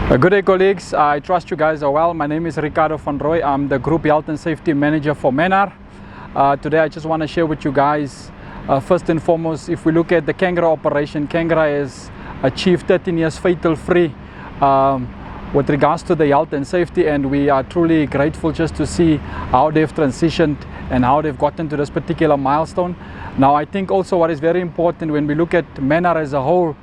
Good day, colleagues. I trust you guys are well. My name is Ricardo van Roy. I'm the Group Health and Safety Manager for Menar. Today I just want to share with you guys, first and foremost, if we look at the Kangra operation, Kangra has achieved 13 years fatal-free with regards to the health and safety, and we are truly grateful just to see how they've transitioned and how they've gotten to this particular milestone. Now, I think also what is very important when we look at Menar as a whole,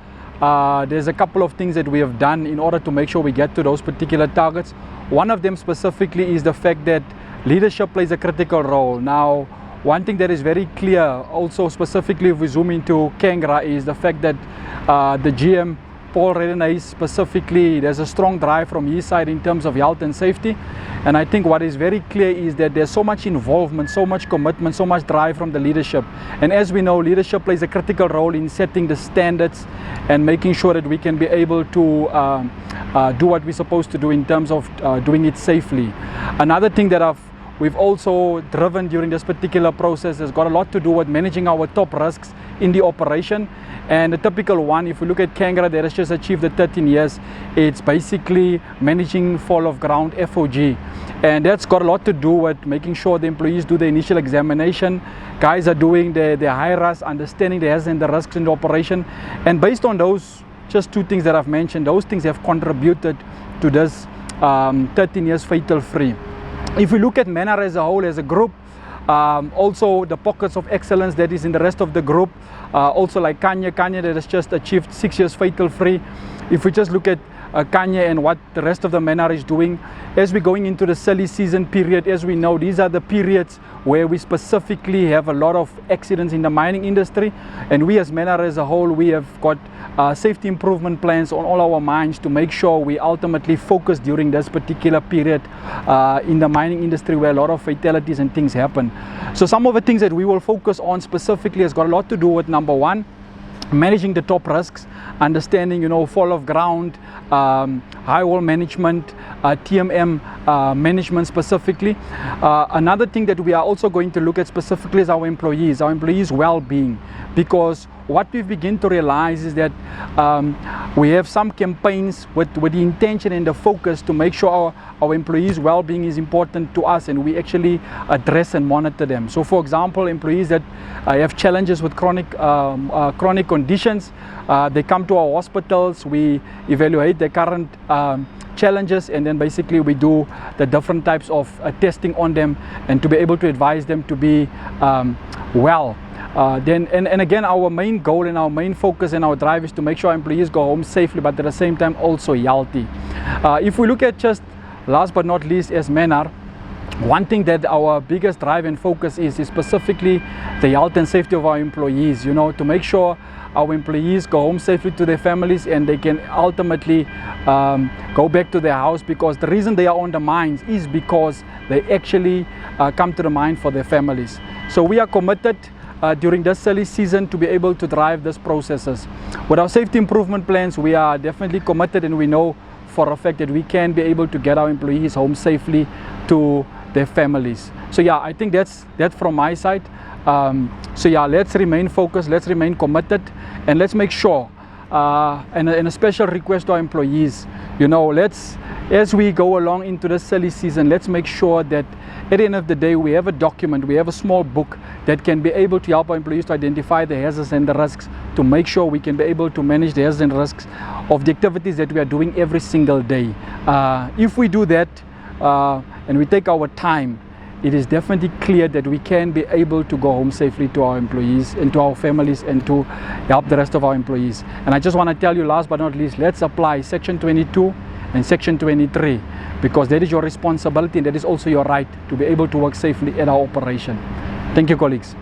there's a couple of things that we have done in order to make sure we get to those particular targets. One of them specifically is the fact that leadership plays a critical role. Now, one thing that is very clear also specifically if we zoom into Kangra is the fact that the GM, Piet Retief, specifically, there's a strong drive from his side in terms of health and safety. And I think what is very clear is that there's so much involvement, so much commitment, so much drive from the leadership. And as we know, leadership plays a critical role in setting the standards and making sure that we can be able to do what we're supposed to do in terms of doing it safely. Another thing that we've also driven during this particular process has got a lot to do with managing our top risks in the operation. And the typical one, if we look at Kangra that has just achieved the 13 years, it's basically managing fall of ground, FOG. And that's got a lot to do with making sure the employees do the initial examination, guys are doing the high risk, understanding the hazards and the risks in the operation. And based on those, just two things that I've mentioned, those things have contributed to this 13 years fatal-free. If we look at Menar as a whole, as a group, also the pockets of excellence that is in the rest of the group, also like Kanye that has just achieved 6 years fatal-free. If we just look at Kanye and what the rest of the Menar is doing, as we're going into the silly season period, as we know, these are the periods where we specifically have a lot of accidents in the mining industry, and we as Menar as a whole, we have got safety improvement plans on all our mines to make sure we ultimately focus during this particular period in the mining industry where a lot of fatalities and things happen. So some of the things that we will focus on specifically has got a lot to do with, number one, managing the top risks, understanding, fall of ground, high wall management, TMM management specifically. Another thing that we are also going to look at specifically is our employees' well-being, because what we begin to realize is that we have some campaigns with the intention and the focus to make sure our employees' well-being is important to us, and we actually address and monitor them. So for example, employees that have challenges with chronic conditions, they come to our hospitals, we evaluate their current challenges, and then basically we do the different types of testing on them and to be able to advise them to be well. And again, our main goal and our main focus and our drive is to make sure our employees go home safely, but at the same time also healthy. If we look at just last but not least as Menar, one thing that our biggest drive and focus is specifically the health and safety of our employees, to make sure our employees go home safely to their families and they can ultimately go back to their house, because the reason they are on the mines is because they actually come to the mine for their families. So we are committed during this silly season to be able to drive these processes. With our safety improvement plans, we are definitely committed, and we know for a fact that we can be able to get our employees home safely to their families. So yeah, I think that's from my side. So yeah, let's remain focused, let's remain committed, and let's make sure, and a special request to our employees, as we go along into the silly season, let's make sure that at the end of the day we have a document, we have a small book that can be able to help our employees to identify the hazards and the risks, to make sure we can be able to manage the hazards and risks of the activities that we are doing every single day. If we do that and we take our time, it is definitely clear that we can be able to go home safely to our employees and to our families and to help the rest of our employees. And I just want to tell you, last but not least, let's apply Section 22 and Section 23, because that is your responsibility and that is also your right to be able to work safely at our operation. Thank you, colleagues.